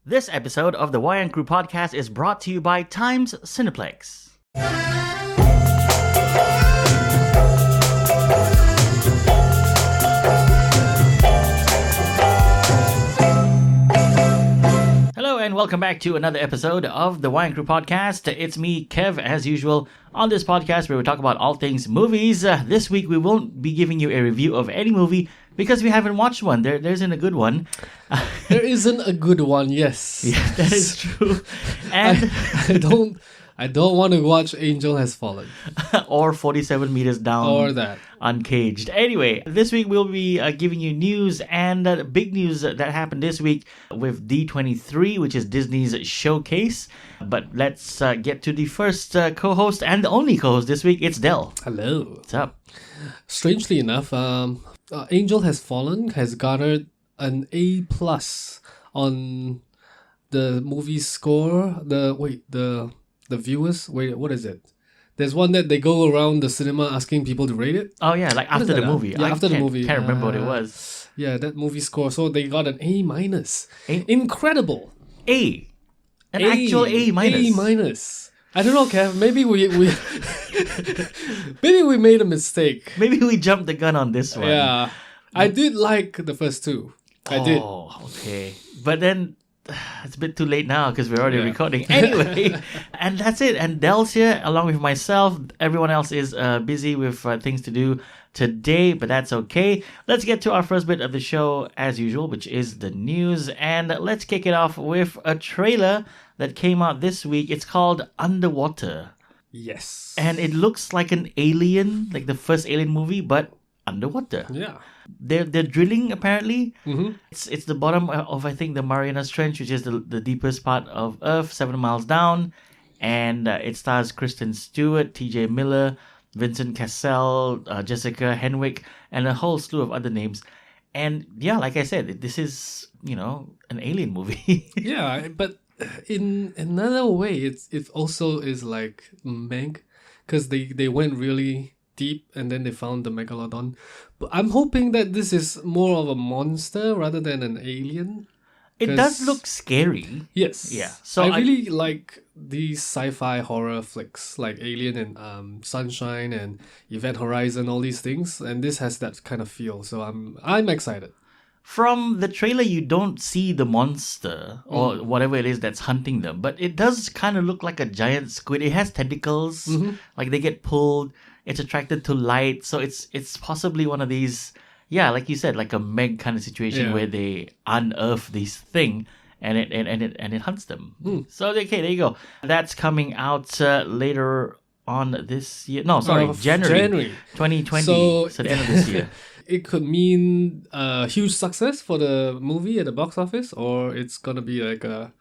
This episode of the Wayang Crew Podcast is brought to you by Times Cineplex. Hello and welcome back to another episode of the Wayang Crew Podcast. It's me, Kev, as usual, on this podcast where we talk about all things movies. This week we won't be giving you a review of any movie because we haven't watched one. There isn't a good one. There isn't a good one, yes. Yeah, that is true. And I don't want to watch Angel Has Fallen. or 47 Meters Down. Or that. Uncaged. Anyway, this week we'll be giving you news and big news that happened this week with D23, which is Disney's showcase. But let's get to the first co-host and the only co-host this week. It's Del. Hello. What's up? Strangely enough, Angel Has Fallen has garnered an A+ on the movie score. The viewers. Wait, what is it? There's one that they go around the cinema asking people to rate it. Oh yeah, like after the movie. Yeah, after the movie. Can't remember what it was. Yeah, that movie score. So they got an A-. Incredible. A. An actual A-. A-. I don't know, Kev. Maybe we maybe we made a mistake. Maybe we jumped the gun on this one. Yeah. I did like the first two. I did. Oh, okay. But then it's a bit too late now because we're already recording. Anyway, and that's it. And Del's here along with myself. Everyone else is busy with things to do today, but that's okay. Let's get to our first bit of the show as usual, which is the news. And let's kick it off with a trailer that came out this week. It's called Underwater. Yes. And it looks like an Alien, like the first Alien movie, but underwater. Yeah. They're drilling apparently. Mm-hmm. It's the bottom of I think the Marianas Trench, which is the deepest part of Earth, 7 miles down, and it stars Kristen Stewart, T.J. Miller, Vincent Cassell, Jessica Henwick, and a whole slew of other names. And yeah, like I said, this is an alien movie. Yeah, but in another way, it also is like Meg, because they went really deep and then they found the megalodon. But I'm hoping that this is more of a monster rather than an alien. It does look scary. Yes. Yeah. So I really like these sci-fi horror flicks like Alien and Sunshine and Event Horizon, all these things, and this has that kind of feel. So I'm excited. From the trailer, you don't see the monster or whatever it is that's hunting them, but it does kind of look like a giant squid. It has tentacles, like they get pulled. It's attracted to light, so it's possibly one of these, like you said, like a Meg kind of situation where they unearth this thing and it hunts them. So okay, there you go. That's coming out later on this year. No, sorry, January 2020. So the end of this year. It could mean a huge success for the movie at the box office, or it's gonna be like a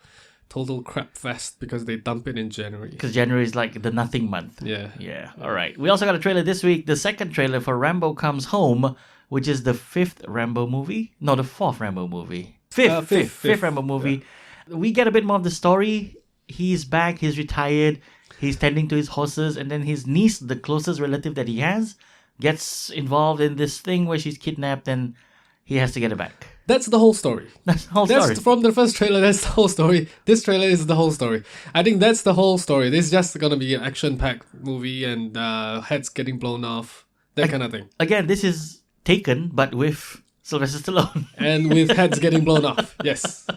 total crap fest because they dump it in January. Because January is like the nothing month. Yeah. All right. We also got a trailer this week. The second trailer for Rambo Comes Home, which is the fifth Rambo movie. No, the fourth Rambo movie. Fifth Rambo movie. Yeah. We get a bit more of the story. He's back. He's retired. He's tending to his horses. And then his niece, the closest relative that he has, gets involved in this thing where she's kidnapped and he has to get her back. That's the whole story. That's the whole story. From the first trailer, that's the whole story. This trailer is the whole story. I think that's the whole story. This is just going to be an action-packed movie and heads getting blown off. That kind of thing. Again, this is Taken, but with Sylvester Stallone. And with heads getting blown off. Yes.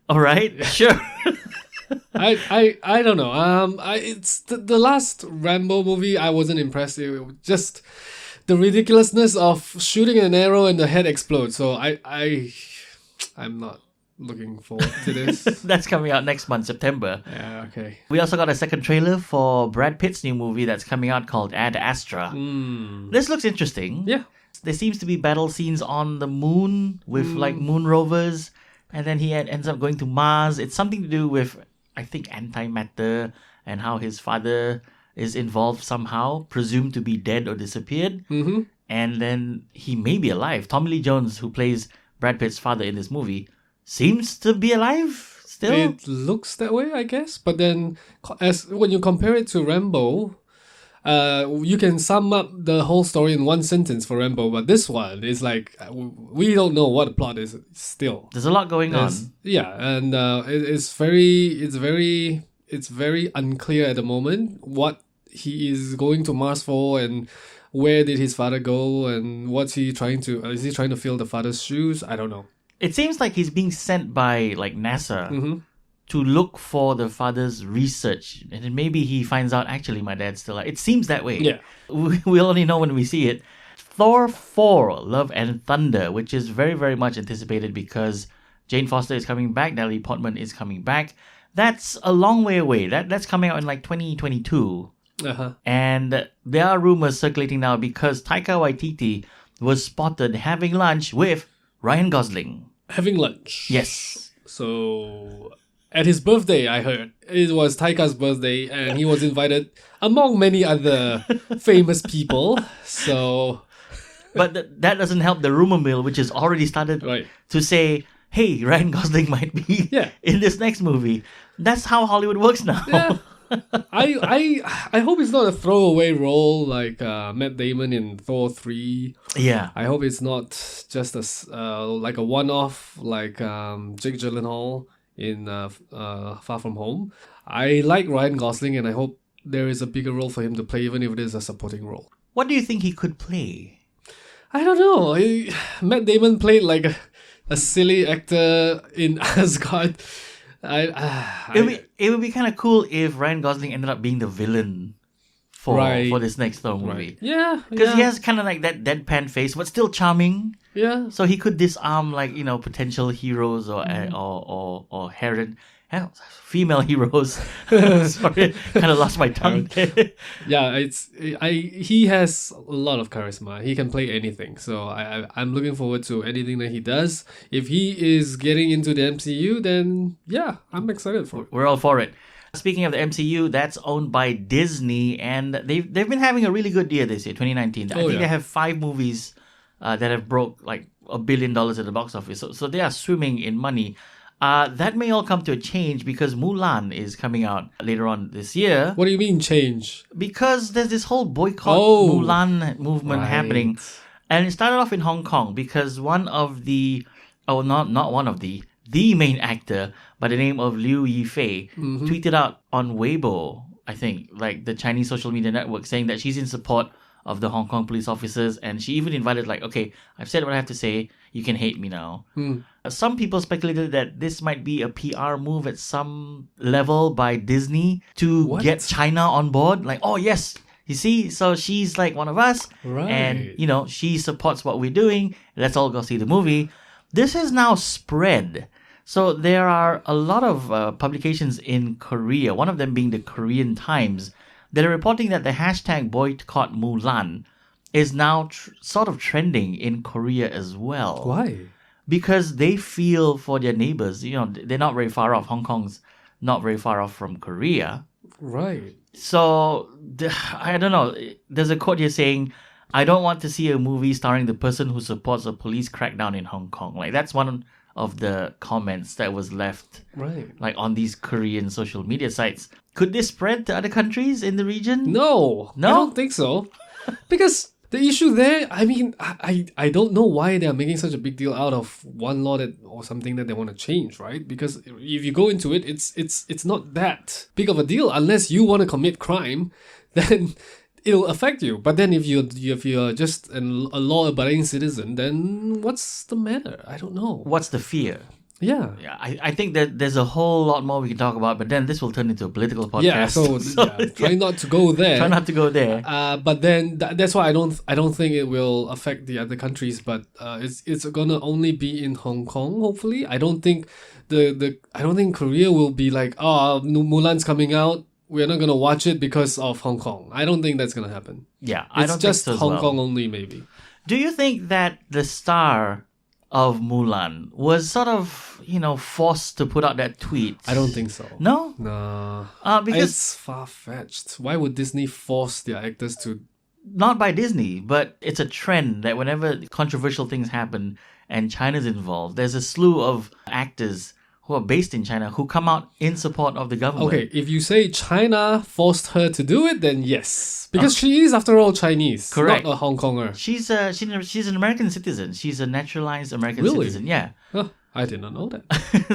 All right. Sure. I don't know. It's the last Rambo movie. I wasn't impressed. It was just the ridiculousness of shooting an arrow and the head explodes. So I'm not looking forward to this. That's coming out next month, September. Yeah, okay. We also got a second trailer for Brad Pitt's new movie that's coming out called Ad Astra. This looks interesting. Yeah. There seems to be battle scenes on the moon with like moon rovers, and then he ends up going to Mars. It's something to do with, I think, antimatter and how his father is involved somehow, presumed to be dead or disappeared. And then he may be alive. Tommy Lee Jones, who plays Brad Pitt's father in this movie, seems to be alive still. It looks that way, I guess. But then when you compare it to Rambo, You can sum up the whole story in one sentence for Rambo, but this one is like we don't know what the plot is still. There's a lot going on. Yeah, and it's very unclear at the moment what he is going to Mars for, and where did his father go, and what's he trying to? Is he trying to fill the father's shoes? I don't know. It seems like he's being sent by like NASA to look for the father's research, and then maybe he finds out actually my dad's still alive. It seems that way. Yeah, we'll only know when we see it. Thor 4: Love and Thunder, which is very, very much anticipated because Jane Foster is coming back, Natalie Portman is coming back. That's a long way away. That's coming out in like 2022. And there are rumors circulating now because Taika Waititi was spotted having lunch with Ryan Gosling. Having lunch? Yes. So, at his birthday, I heard. It was Taika's birthday, and he was invited among many other famous people. So... But that doesn't help the rumor mill, which has already started to say, hey, Ryan Gosling might be in this next movie. That's how Hollywood works now. Yeah. I hope it's not a throwaway role like Matt Damon in Thor 3. Yeah. I hope it's not just like a one-off like Jake Gyllenhaal in Far From Home. I like Ryan Gosling, and I hope there is a bigger role for him to play, even if it is a supporting role. What do you think he could play? I don't know. Matt Damon played like a silly actor in Asgard. It would be kind of cool if Ryan Gosling ended up being the villain for this next Thor movie. Yeah, because he has kind of like that deadpan face, but still charming. Yeah. So he could disarm like potential heroes or female heroes. Sorry, kind of lost my tongue. Yeah, he has a lot of charisma. He can play anything. So I'm looking forward to anything that he does. If he is getting into the MCU, then yeah, I'm excited for it. We're all for it. Speaking of the MCU, that's owned by Disney, and they've been having a really good year this year, 2019. I think they have 5 movies that have broke like $1 billion at the box office. So they are swimming in money. That may all come to a change because Mulan is coming out later on this year. What do you mean change? Because there's this whole boycott Mulan movement happening. And it started off in Hong Kong because the main actor by the name of Liu Yifei tweeted out on Weibo, I think, like the Chinese social media network, saying that she's in support of the Hong Kong police officers, and she even invited like, okay, I've said what I have to say, you can hate me now. Some people speculated that this might be a PR move at some level by Disney to get China on board. Like, oh yes, you see, so she's like one of us, and she supports what we're doing. Let's all go see the movie. This has now spread. So there are a lot of publications in Korea, one of them being the Korean Times, that are reporting that the hashtag boycott Mulan is now sort of trending in Korea as well. Why? Because they feel for their neighbors. They're not very far off. Hong Kong's not very far off from Korea. Right. So, I don't know. There's a quote here saying, I don't want to see a movie starring the person who supports a police crackdown in Hong Kong. Like, that's one of the comments that was left like on these Korean social media sites. Could this spread to other countries in the region? No, I don't think so. Because the issue there, I mean, I don't know why they're making such a big deal out of one law or something that they want to change, right? Because if you go into it, it's not that big of a deal unless you want to commit crime, then it'll affect you. But then if you're just a law-abiding citizen, then what's the matter? I don't know. What's the fear? Yeah. I think that there's a whole lot more we can talk about, but then this will turn into a political podcast. Yeah, so try not to go there. Try not to go there. But then that's why I don't think it will affect the other countries. But it's gonna only be in Hong Kong. Hopefully, I don't think Korea will be like, Mulan's coming out, we're not gonna watch it because of Hong Kong. I don't think that's gonna happen. Yeah, I don't just think so as Hong well. Kong only, maybe. Do you think that the star of Mulan was sort of, forced to put out that tweet? I don't think so. No? No. Because it's far-fetched. Why would Disney force their actors to... Not by Disney, but it's a trend that whenever controversial things happen and China's involved, there's a slew of actors who are based in China who come out in support of the government. Okay, if you say China forced her to do it, then yes. Because she is, after all, Chinese. Correct. Not a Hong Konger. She's an American citizen. She's a naturalized American Really? citizen. Yeah. Huh, I did not know that.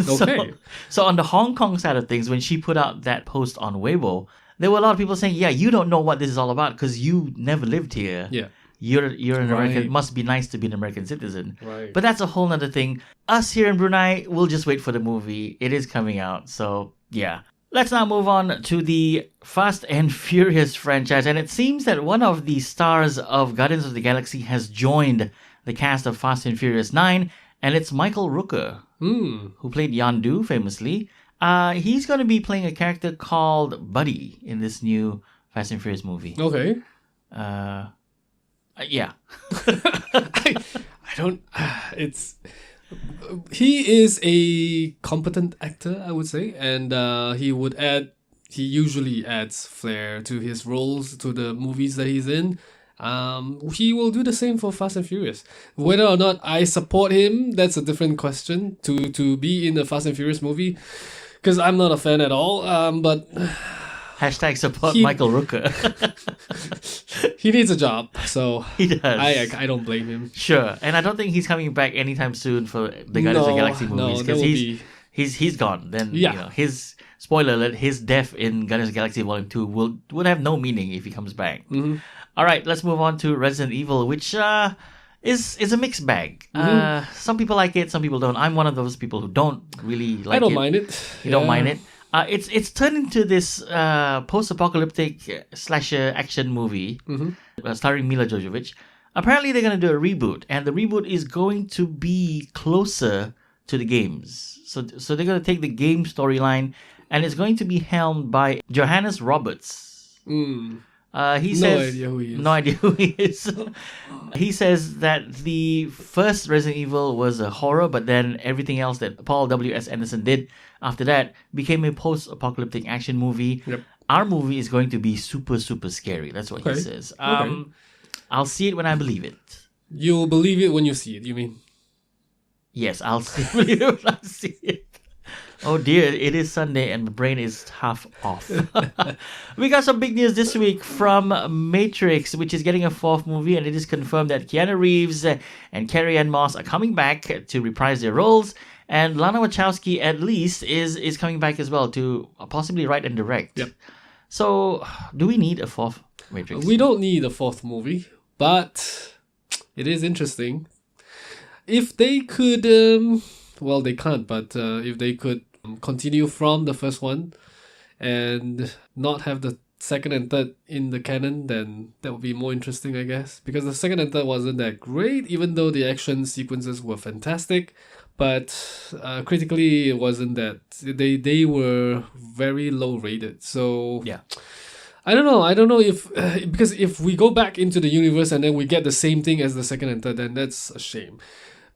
Okay. So on the Hong Kong side of things, when she put out that post on Weibo, there were a lot of people saying, yeah, you don't know what this is all about because you never lived here. Yeah. You're an American. Right. It must be nice to be an American citizen. Right. But that's a whole nother thing. Us here in Brunei, we'll just wait for the movie. It is coming out. So, yeah. Let's now move on to the Fast and Furious franchise. And it seems that one of the stars of Guardians of the Galaxy has joined the cast of Fast and Furious 9. And it's Michael Rooker, who played Yondu famously. He's going to be playing a character called Buddy in this new Fast and Furious movie. Okay. Yeah. I don't. He is a competent actor, I would say, and he usually adds flair to his roles, to the movies that he's in. He will do the same for Fast and Furious. Whether or not I support him, that's a different question. To be in a Fast and Furious movie, because I'm not a fan at all. But Hashtag support Michael Rooker. he needs a job, so He does. I don't blame him. Sure. And I don't think he's coming back anytime soon for the Guardians of the Galaxy movies because he's gone. Then his spoiler alert, his death in Guardians of the Galaxy Volume 2 would have no meaning if he comes back. Mm-hmm. All right, let's move on to Resident Evil, which is a mixed bag. Some people like it, some people don't. I'm one of those people who don't really like it. I don't mind it. You don't mind it. It's turned into this post-apocalyptic slasher action movie starring Mila Jovovich. Apparently, they're going to do a reboot, and the reboot is going to be closer to the games. So they're going to take the game storyline, and it's going to be helmed by Johannes Roberts. He says, no idea who he is. No idea who he is. He says that the first Resident Evil was a horror, but then everything else that Paul W.S. Anderson did after that became a post-apocalyptic action movie. Yep. Our movie is going to be super, super scary. That's what he says. I'll see it when I believe it. You'll believe it when you see it, you mean? Yes, I'll see it when I see it. Oh dear, it is Sunday and my brain is half off. We got some big news this week from Matrix, which is getting a fourth movie, and it is confirmed that Keanu Reeves and Carrie-Anne Moss are coming back to reprise their roles, and Lana Wachowski at least is coming back as well to possibly write and direct. Yep. So, do we need a fourth Matrix? We don't need a fourth movie, but it is interesting. If they could... well, they can't, but if they could continue from the first one and not have the second and third in the canon, then that would be more interesting, I guess. Because the second and third wasn't that great, even though the action sequences were fantastic. But critically, it wasn't that. They were very low rated. So yeah. I don't know if... because if we go back into the universe and then we get the same thing as the second and third, then that's a shame.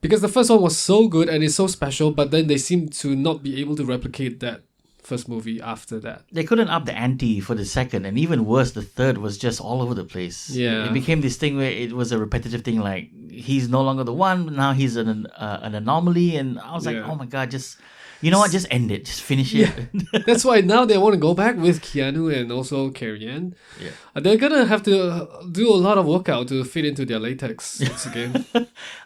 Because the first one was so good and it's so special, but then they seem to not be able to replicate that first movie after that. They couldn't up the ante for the second, and even worse, the third was just all over the place. Yeah. It became this thing where it was a repetitive thing, like, he's no longer the one, now he's an anomaly, and I was like, oh my god, just... You know what? Just end it. Just finish it. Yeah. That's why now they want to go back with Keanu and also Carrie-Anne. Yeah. They're going to have to do a lot of workout to fit into their latex once again.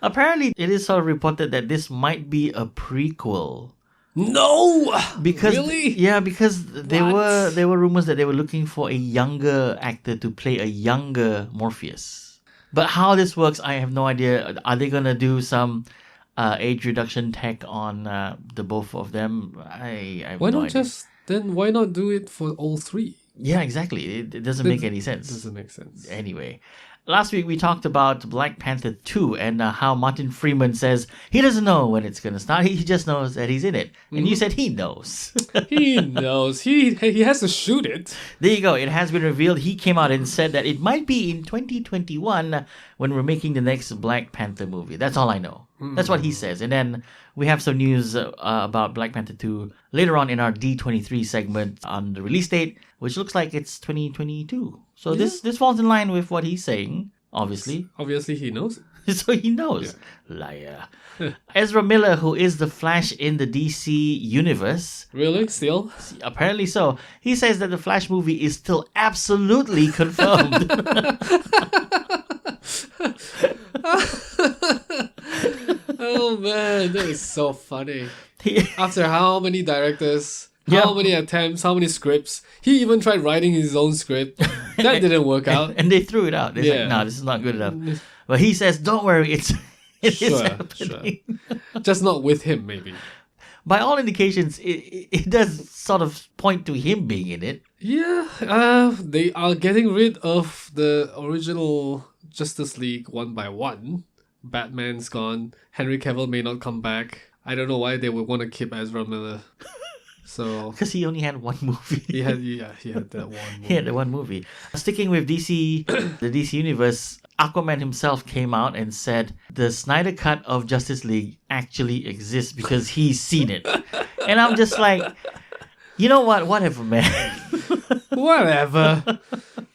Apparently, it is sort of reported that this might be a prequel. No! Because really? Yeah, because there were rumors that they were looking for a younger actor to play a younger Morpheus. But how this works, I have no idea. Are they going to do some... age reduction tech on the both of them? I have why no not idea. why not do it for all three? Yeah, exactly. It doesn't make any sense. Doesn't make sense. Anyway, last week we talked about Black Panther 2 and how Martin Freeman says he doesn't know when it's going to start. He just knows that he's in it. And you said he knows. He knows. He has to shoot it. There you go. It has been revealed. He came out and said that it might be in 2021 when we're making the next Black Panther movie. That's all I know. That's what he says. And then we have some news about Black Panther 2 later on in our D23 segment on the release date, which looks like it's 2022. So this falls in line with what he's saying, obviously. Obviously he knows. So he knows. Liar. Ezra Miller, who is the Flash in the DC universe. Really? Still? Apparently so. He says that the Flash movie is still absolutely confirmed. Oh man, that is so funny. After how many directors, how many attempts, how many scripts, he even tried writing his own script. That didn't work out. And they threw it out. It's like, no, this is not good enough. But he says, don't worry, it is happening. Sure. Just not with him, maybe. By all indications, it does sort of point to him being in it. Yeah, they are getting rid of the original Justice League one by one. Batman's gone. Henry Cavill may not come back. I don't know why they would want to keep Ezra Miller. So because he only had one movie. he had that one movie. He had the one movie. Sticking with DC, the DC universe, Aquaman himself came out and said the Snyder Cut of Justice League actually exists because he's seen it. And I'm just like, you know what? Whatever, man. Whatever.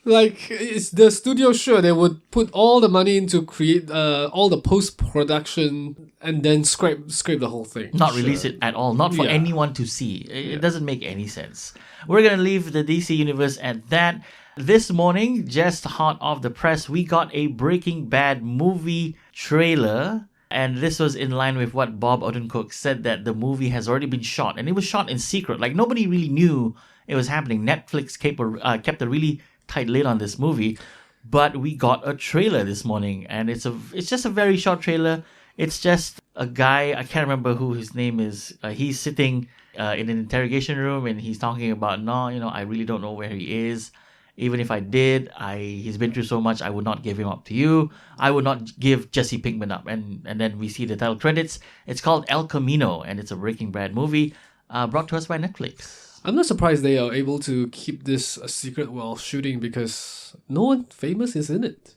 Like, it's the studio, sure, they would put all the money into create all the post-production and then scrape the whole thing. Not release it at all. Not for anyone to see. It doesn't make any sense. We're going to leave the DC universe at that. This morning, just hot off the press, we got a Breaking Bad movie trailer. And this was in line with what Bob Odenkirk said, that the movie has already been shot. And it was shot in secret. Like, nobody really knew it was happening. Netflix kept a really tight lid on this movie. But we got a trailer this morning. And it's just a very short trailer. It's just a guy, I can't remember who his name is. He's sitting in an interrogation room and he's talking about, I really don't know where he is. Even if I did, he's been through so much, I would not give him up to you. I would not give Jesse Pinkman up. And then we see the title credits. It's called El Camino, and it's a Breaking Bad movie brought to us by Netflix. I'm not surprised they are able to keep this a secret while shooting because no one famous is in it.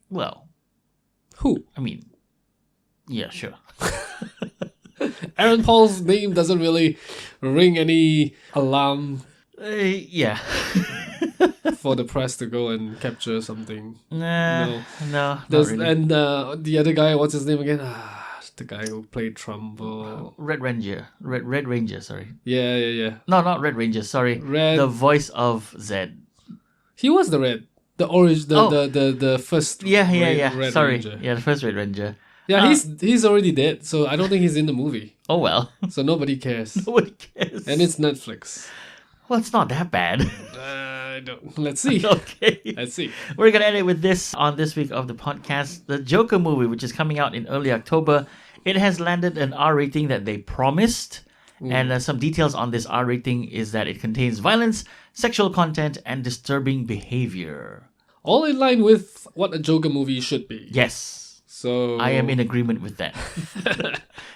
Well, who? I mean, yeah, sure. Aaron Paul's name doesn't really ring any alarm. Yeah. For the press to go and capture something. No, not really. And the other guy, what's his name again? The guy who played Trump. Red Ranger, sorry. Yeah. No, not Red Ranger, sorry. The voice of Zed. He was the Red. The orange, the first Red sorry. Ranger. Yeah, the first Red Ranger. Yeah, he's already dead, so I don't think he's in the movie. Oh well. So nobody cares. Nobody cares. And it's Netflix. Well, it's not that bad. I don't. Let's see. Okay. Let's see. We're going to end it with this on this week of the podcast. The Joker movie, which is coming out in early October, it has landed an R rating that they promised. And some details on this R rating is that it contains violence, sexual content, and disturbing behavior. All in line with what a Joker movie should be. Yes. So I am in agreement with that.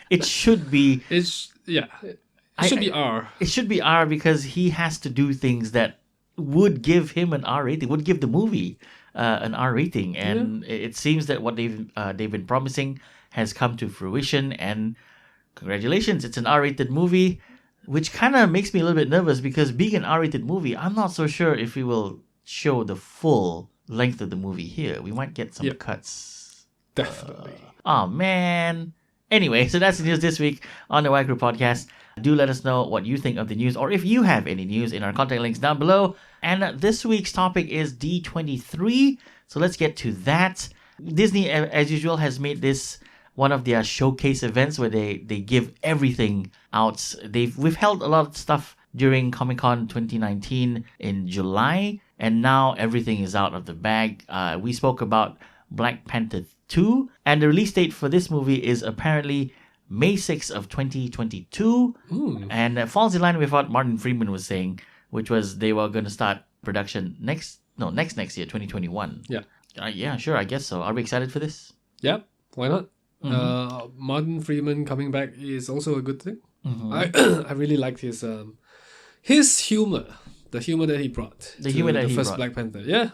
It should be. It should be R. It should be R because he has to do things that would give him an R rating, would give the movie an R rating. And it seems that what they've been promising has come to fruition. And congratulations, it's an R-rated movie, which kind of makes me a little bit nervous because being an R-rated movie, I'm not so sure if we will show the full length of the movie here. We might get some cuts. Definitely. Oh, man. Anyway, so that's the news this week on the Wayang Crew Podcast. Do let us know what you think of the news or if you have any news in our contact links down below. And this week's topic is D23. So let's get to that. Disney, as usual, has made this one of their showcase events where they give everything out. We've held a lot of stuff during Comic-Con 2019 in July. And now everything is out of the bag. We spoke about Black Panther 2. And the release date for this movie is apparently May 6th of 2022. And it falls in line with what Martin Freeman was saying, which was they were going to start production next year, 2021. Yeah, sure, I guess so. Are we excited for this? Yep, why not? Martin Freeman coming back is also a good thing. I really liked his humor, the humor that he brought. The first Black Panther. Yeah.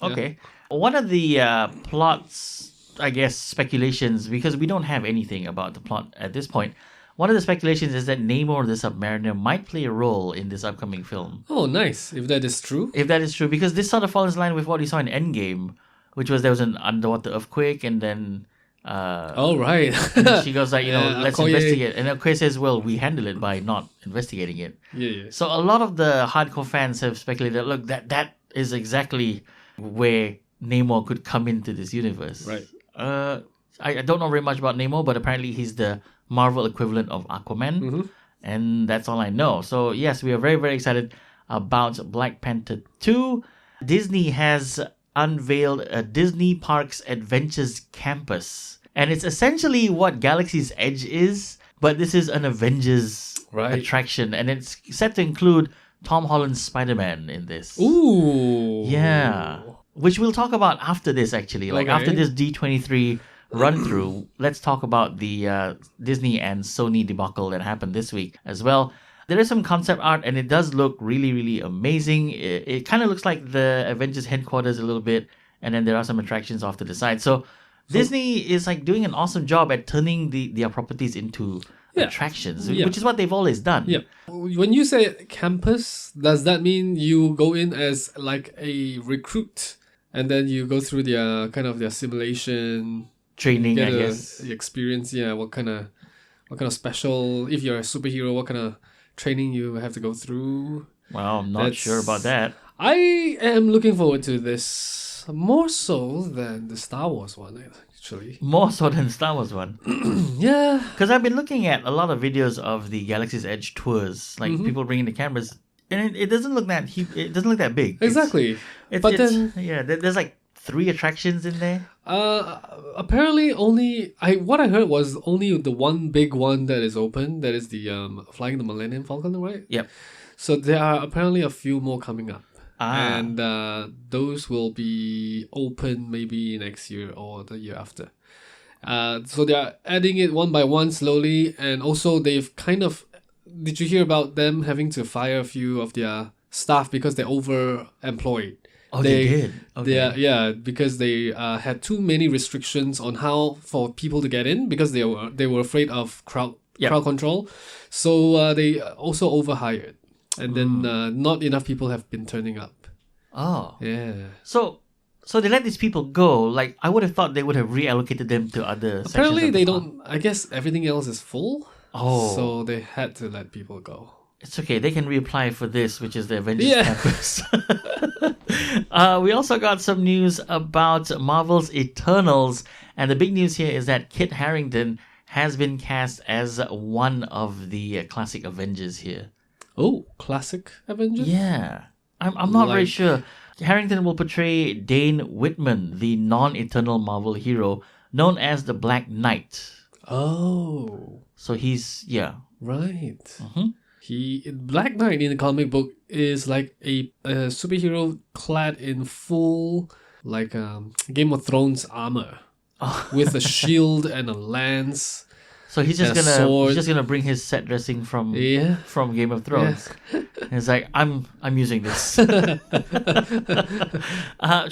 Okay. One of the plots, I guess, speculations, because we don't have anything about the plot at this point. One of the speculations is that Namor the Submariner might play a role in this upcoming film. Oh, nice. If that is true. Because this sort of falls in line with what we saw in Endgame, which was there was an underwater earthquake and then Oh, right. And she goes like, Yeah, let's Okoye. investigate. And Okoye says, well, we handle it by not investigating it. Yeah. So a lot of the hardcore fans have speculated, look, that is exactly where Namor could come into this universe. Right. I don't know very much about Namor, but apparently he's the Marvel equivalent of Aquaman. Mm-hmm. And that's all I know. So yes, we are very, very excited about Black Panther 2. Disney has unveiled a Disney Parks Adventures Campus. And it's essentially what Galaxy's Edge is, but this is an Avengers attraction. And it's set to include Tom Holland's Spider-Man in this. Ooh. Yeah. Which we'll talk about after this, actually. Like after this D23 run through, let's talk about the Disney and Sony debacle that happened this week as well. There is some concept art and it does look really, really amazing. It kind of looks like the Avengers headquarters a little bit, and then there are some attractions off to the side. So Disney is like doing an awesome job at turning their properties into attractions, which is what they've always done. Yeah. When you say campus, does that mean you go in as like a recruit and then you go through their simulation training, get I guess. The experience? Yeah. What kind of special? If you're a superhero, what kind of training you have to go through? Well, I'm not sure about that. I am looking forward to this more so than the Star Wars one, actually. More so than Star Wars one. Yeah. Because I've been looking at a lot of videos of the Galaxy's Edge tours, like people bringing the cameras, and it doesn't look that big. Exactly. There's like 3 attractions in there. Apparently what I heard was only the one big one that is open. That is the flying the Millennium Falcon, right? Yep. So there are apparently a few more coming up. And those will be open maybe next year or the year after. So they're adding it one by one slowly, and also they've kind of... Did you hear about them having to fire a few of their staff because they're overemployed? Oh, they did? Okay. Because they had too many restrictions on how for people to get in because they were afraid of crowd control. So they also overhired. And then not enough people have been turning up. Oh. Yeah. So they let these people go. Like, I would have thought they would have reallocated them to other sections. Apparently they don't. I guess everything else is full. Oh. So they had to let people go. It's okay. They can reapply for this, which is the Avengers Campus. We also got some news about Marvel's Eternals. And the big news here is that Kit Harington has been cast as one of the classic Avengers here. Oh, classic Avengers? Yeah. I'm not very sure. Harrington will portray Dane Whitman, the non-Eternal Marvel hero, known as the Black Knight. Oh. So he's, Right. Mm-hmm. Black Knight in the comic book is like a superhero clad in full, like Game of Thrones armor. With a shield and a lance. So he's just gonna bring his set dressing from Game of Thrones. Yeah. And it's like I'm using this.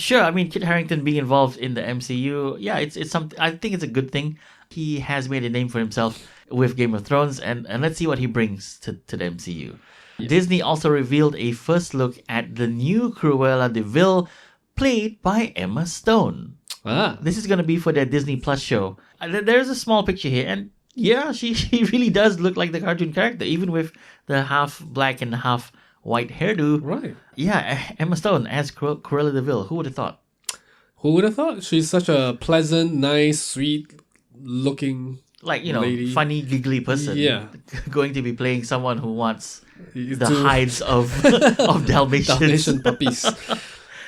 Sure, I mean Kit Harington being involved in the MCU, it's something. I think it's a good thing. He has made a name for himself with Game of Thrones, and let's see what he brings to the MCU. Yeah. Disney also revealed a first look at the new Cruella de Vil, played by Emma Stone. This is gonna be for their Disney Plus show. There's a small picture here, and yeah, she really does look like the cartoon character, even with the half black and half white hairdo. Right. Yeah, Emma Stone as Cruella de Vil. Who would have thought? Who would have thought? She's such a pleasant, nice, sweet-looking, lady. Funny, giggly person. Yeah. Going to be playing someone who wants the hides of Dalmatians. Dalmatian puppies.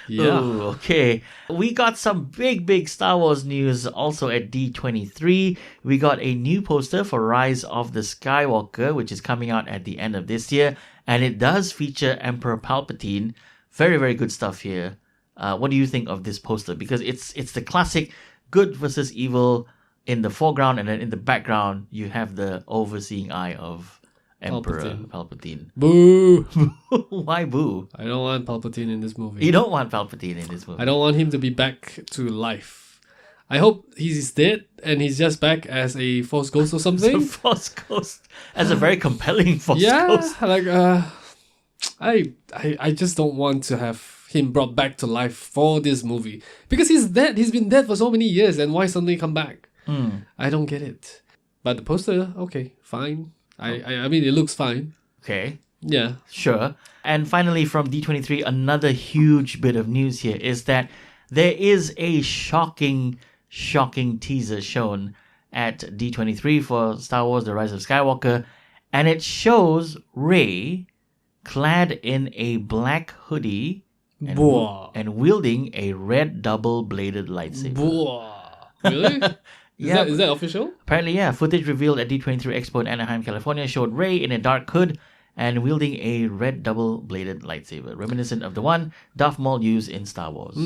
Yeah. Ooh, okay. We got some big Star Wars news also at D23. We got a new poster for Rise of the Skywalker, which is coming out at the end of this year. And it does feature Emperor Palpatine. Very, very good stuff here. What do you think of this poster? Because it's the classic good versus evil in the foreground, and then in the background, you have the overseeing eye of Emperor Palpatine. Boo! Why boo? I don't want Palpatine in this movie. You don't want Palpatine in this movie. I don't want him to be back to life. I hope he's dead and he's just back as a Force Ghost or something. As a Force Ghost. As a very compelling Force Ghost. Yeah, like, I just don't want to have him brought back to life for this movie. Because he's dead. He's been dead for so many years, and why suddenly come back? I don't get it. But the poster, okay, fine. I mean, it looks fine. Okay. Yeah. Sure. And finally, from D23, another huge bit of news here is that there is a shocking teaser shown at D23 for Star Wars The Rise of Skywalker, and it shows Rey clad in a black hoodie and wielding a red double-bladed lightsaber. Really? Yeah. Is that official? Apparently, yeah. Footage revealed at D23 Expo in Anaheim, California showed Rey in a dark hood and wielding a red double-bladed lightsaber, reminiscent of the one Darth Maul used in Star Wars.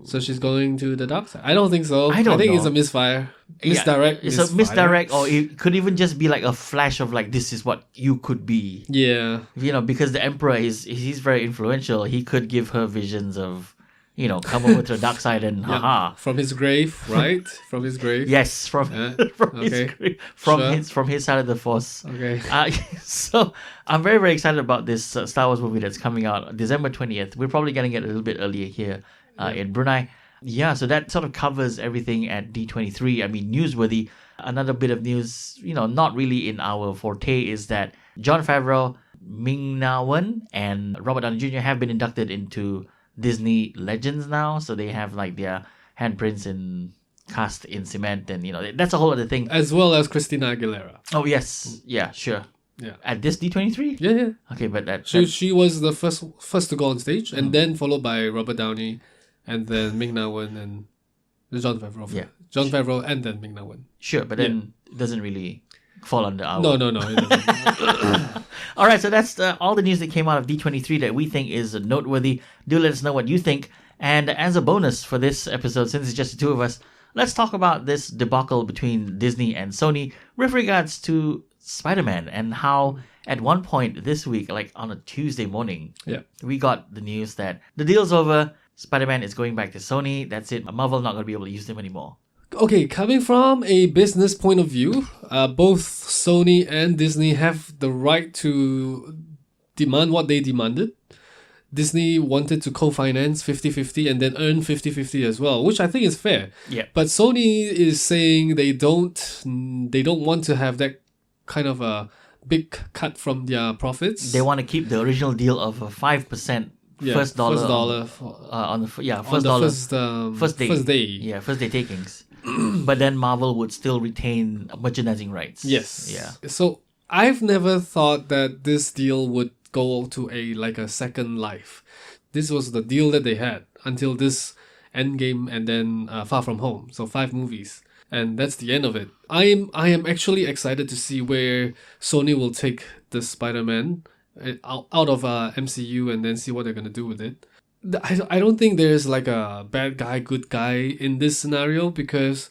So she's going to the dark side? I don't think so. I think it's a misfire. Misdirect. Yeah, it's a misdirect, or it could even just be like a flash of like, this is what you could be. Yeah. Because the Emperor he's very influential. He could give her visions of, come over to the dark side and haha. From his grave, right? From his grave. Yes, from his grave, from his side of the Force. Okay. So I'm very, very excited about this Star Wars movie that's coming out December 20th. We're probably getting it a little bit earlier here in Brunei. Yeah, so that sort of covers everything at D23. I mean, newsworthy. Another bit of news, not really in our forte, is that Jon Favreau, Ming-Na Wen, and Robert Downey Jr. have been inducted into Disney Legends now. So they have like their handprints and cast in cement, and that's a whole other thing. As well as Christina Aguilera. Oh yes, yeah, sure. Yeah. At this D23? Yeah. Okay, but she was the first to go on stage, and then followed by Robert Downey, and then Ming-Na Wen and Jon Favreau. Yeah. Jon Favreau and then Ming-Na Wen. Sure, but then it doesn't really fall under our... No, it doesn't. All right, so that's all the news that came out of D23 that we think is noteworthy. Do let us know what you think. And as a bonus for this episode, since it's just the two of us, let's talk about this debacle between Disney and Sony with regards to Spider-Man, and how at one point this week, like on a Tuesday morning, we got the news that the deal's over. Spider-Man is going back to Sony. That's it. Marvel not going to be able to use them anymore. Okay, coming from a business point of view, both Sony and Disney have the right to demand what they demanded. Disney wanted to co-finance 50-50 and then earn 50-50 as well, which I think is fair. Yeah. But Sony is saying they don't want to have that kind of a big cut from their profits. They want to keep the original deal of a 5% first dollar on the first day. Yeah, first day takings. But then Marvel would still retain merchandising rights. Yes. Yeah. So I've never thought that this deal would go to a second life. This was the deal that they had until this Endgame and then Far From Home. So 5 movies. And that's the end of it. I am actually excited to see where Sony will take the Spider-Man out of MCU and then see what they're going to do with it. I don't think there's like a bad guy, good guy in this scenario, because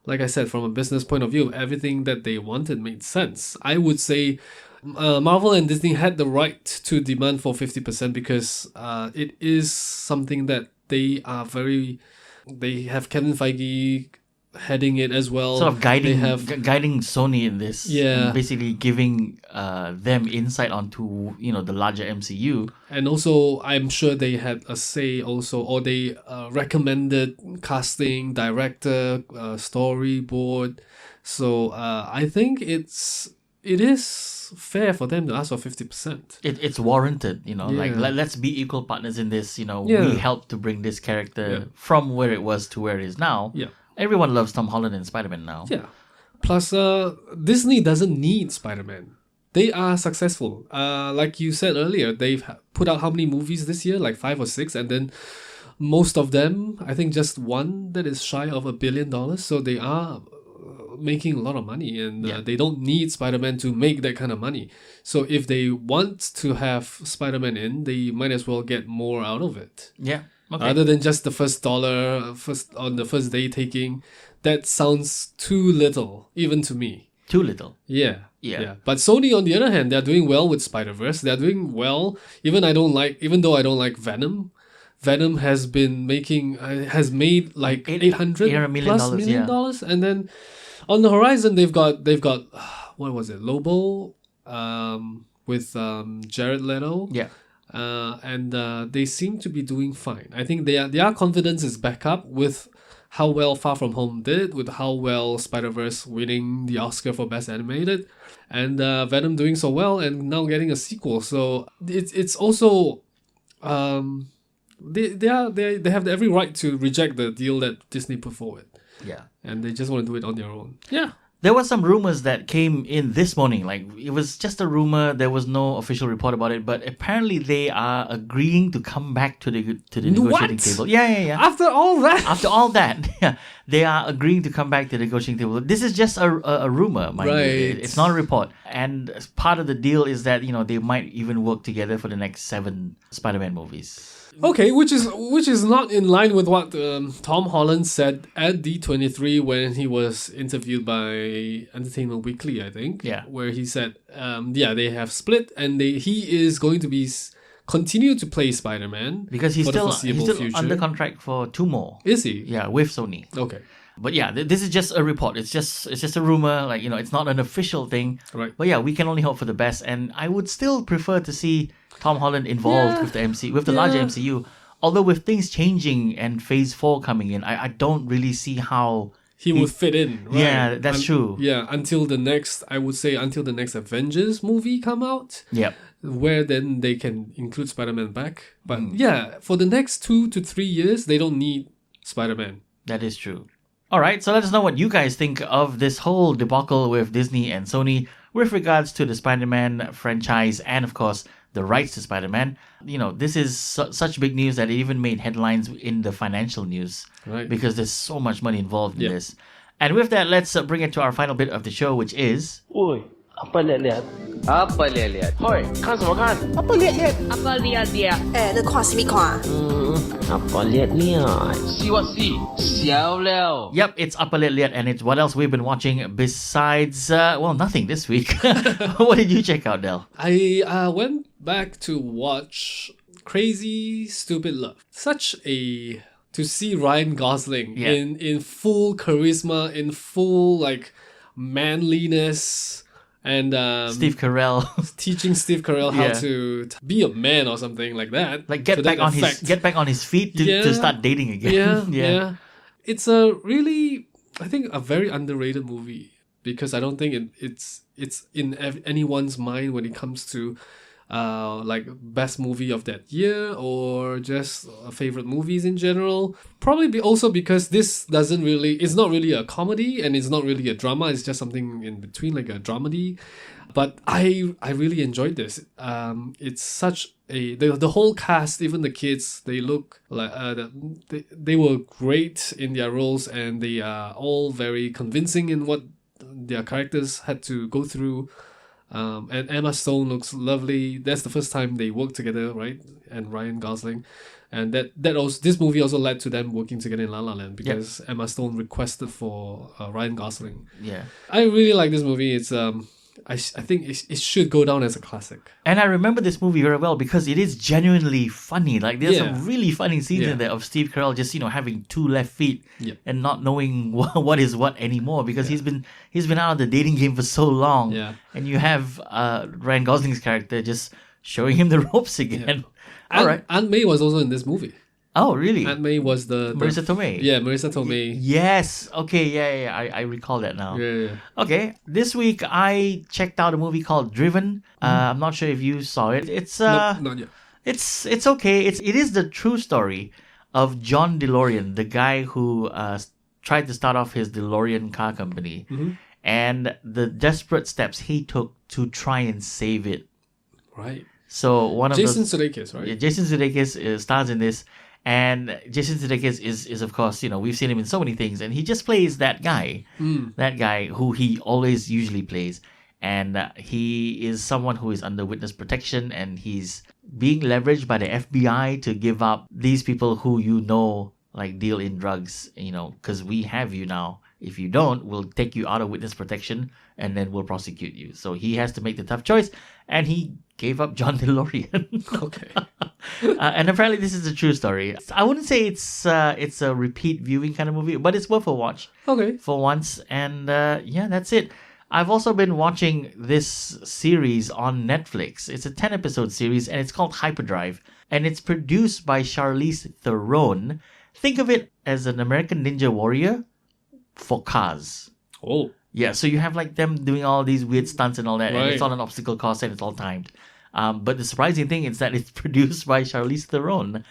like I said, from a business point of view, everything that they wanted made sense. I would say Marvel and Disney had the right to demand for 50% because it is something that they have Kevin Feige heading it as well. Sort of guiding Sony in this. Yeah. And basically giving them insight onto, the larger MCU. And also, I'm sure they had a say also, or they recommended casting, director, storyboard. So I think it is fair for them to ask for 50%. It's warranted, like let's be equal partners in this. We helped to bring this character from where it was to where it is now. Yeah. Everyone loves Tom Holland and Spider-Man now. Yeah. Plus, Disney doesn't need Spider-Man. They are successful. Like you said earlier, they've put out how many movies this year? Like 5 or 6. And then most of them, I think just one that is shy of $1 billion. So they are making a lot of money. And they don't need Spider-Man to make that kind of money. So if they want to have Spider-Man in, they might as well get more out of it. Yeah. Okay. Rather than just the first dollar on the first day taking, that sounds too little, even to me. Too little. Yeah. But Sony, on the other hand, they're doing well with Spider-Verse. They're doing well, even though I don't like Venom. Venom has made like $800 million, and then on the horizon they've got what was it, Lobo, with Jared Leto. Yeah. And they seem to be doing fine. I think their confidence is back up with how well Far From Home did, with how well Spider-Verse winning the Oscar for Best Animated, and Venom doing so well and now getting a sequel. So it's also they have every right to reject the deal that Disney put forward. Yeah. And they just want to do it on their own. Yeah. There were some rumors that came in this morning. Like, it was just a rumor. There was no official report about it. But apparently they are agreeing to come back to the negotiating table. Yeah. After all that? Yeah. They are agreeing to come back to the negotiating table. This is just a rumor, mind you. It's not a report. And part of the deal is that, they might even work together for the next 7 Spider-Man movies. Okay, which is not in line with what Tom Holland said at D23 when he was interviewed by Entertainment Weekly, I think. Yeah. Where he said, they have split and he is going to continue to play Spider-Man because he's still future. under contract for 2 more. Is he? Yeah, with Sony. Okay. But yeah, this is just a report. It's just a rumor. Like, it's not an official thing. Right. But yeah, we can only hope for the best. And I would still prefer to see Tom Holland involved with the MCU, with the larger MCU. Although with things changing and Phase 4 coming in, I don't really see how he would fit in. Right? Yeah, that's true. Yeah, until the next Avengers movie come out. Yep. Where then they can include Spider-Man back. But for the next 2 to 3 years, they don't need Spider-Man. That is true. All right, so let us know what you guys think of this whole debacle with Disney and Sony with regards to the Spider-Man franchise and, of course, the rights to Spider-Man. This is such big news that it even made headlines in the financial news. Right. Because there's so much money involved in this. And with that, let's bring it to our final bit of the show, which is... Oi, apa liat-liat? Apa liat-liat? Hoi, 看什么看? Apa liat-liat? Apa liat-liat? 你看什么看? Apa liat-liat? See what see? Xiao liao. Yep, it's Upper Liat Liat, and it's what else we've been watching besides, nothing this week. What did you check out, Del? I went back to watch Crazy Stupid Love. To see Ryan Gosling in full charisma, in full manliness, and Steve Carell teaching Steve Carell how to be a man or something like that. Like get back on his feet to start dating again. Yeah. It's a really, I think, a very underrated movie because I don't think it's in anyone's mind when it comes to best movie of that year or just favorite movies in general. Probably also because this it's not really a comedy and it's not really a drama. It's just something in between, like a dramedy. But I really enjoyed this. It's such the whole cast, even the kids, they look like they were great in their roles and they are all very convincing in what their characters had to go through. And Emma Stone looks lovely. That's the first time they worked together, right? And Ryan Gosling, and this movie also led to them working together in La La Land because Emma Stone requested for Ryan Gosling. Yeah, I really like this movie. It's I think it should go down as a classic. And I remember this movie very well because it is genuinely funny. Like there's some really funny scenes in there of Steve Carell just having 2 left feet and not knowing what is what anymore because he's been out of the dating game for so long. Yeah. And you have Ryan Gosling's character just showing him the ropes again. All right. Aunt May was also in this movie. Oh, really? Aunt May was the Marissa Tomei. Yeah, Marissa Tomei. Yes. Okay. Yeah. I recall that now. Yeah. Okay. This week I checked out a movie called Driven. I'm not sure if you saw it. It's not yet. It's okay. It is the true story of John DeLorean, the guy who tried to start off his DeLorean car company, and the desperate steps he took to try and save it. Right. So one of Jason Sudeikis, right? Yeah, Jason Sudeikis stars in this. And Jason Sudeikis is of course, we've seen him in so many things, and he just plays that guy who he always usually plays. And he is someone who is under witness protection, and he's being leveraged by the FBI to give up these people who deal in drugs, because we have you now. If you don't, we'll take you out of witness protection and then we'll prosecute you. So he has to make the tough choice, and he gave up John DeLorean. Okay. And apparently this is a true story. I wouldn't say it's a repeat viewing kind of movie, but it's worth a watch. Okay. For once. And that's it. I've also been watching this series on Netflix. It's a 10-episode series, and it's called Hyperdrive. And it's produced by Charlize Theron. Think of it as an American Ninja Warrior for cars. Oh. Yeah, so you have like them doing all these weird stunts and all that, and Right. it's on an obstacle course and it's all timed. But the surprising thing is that it's produced by Charlize Theron.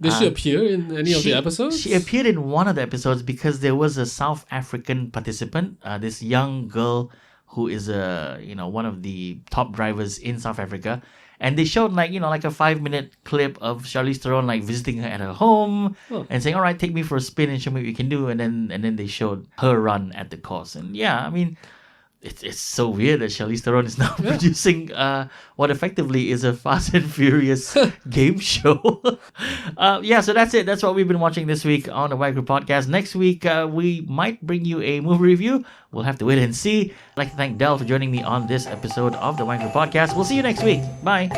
Did she appear in any of the episodes? She appeared in one of the episodes because there was a South African participant, this young girl who is one of the top drivers in South Africa. And they showed like a 5-minute clip of Charlize Theron like visiting her at her home and saying, "All right, take me for a spin and show me what you can do." And then they showed her run at the course. And yeah, I mean, it's so weird that Charlize Theron is now producing what effectively is a Fast and Furious game show. So that's it. That's what we've been watching this week on the Wayang Crew Podcast. Next week, we might bring you a movie review. We'll have to wait and see. I'd like to thank Del for joining me on this episode of the Wayang Crew Podcast. We'll see you next week. Bye.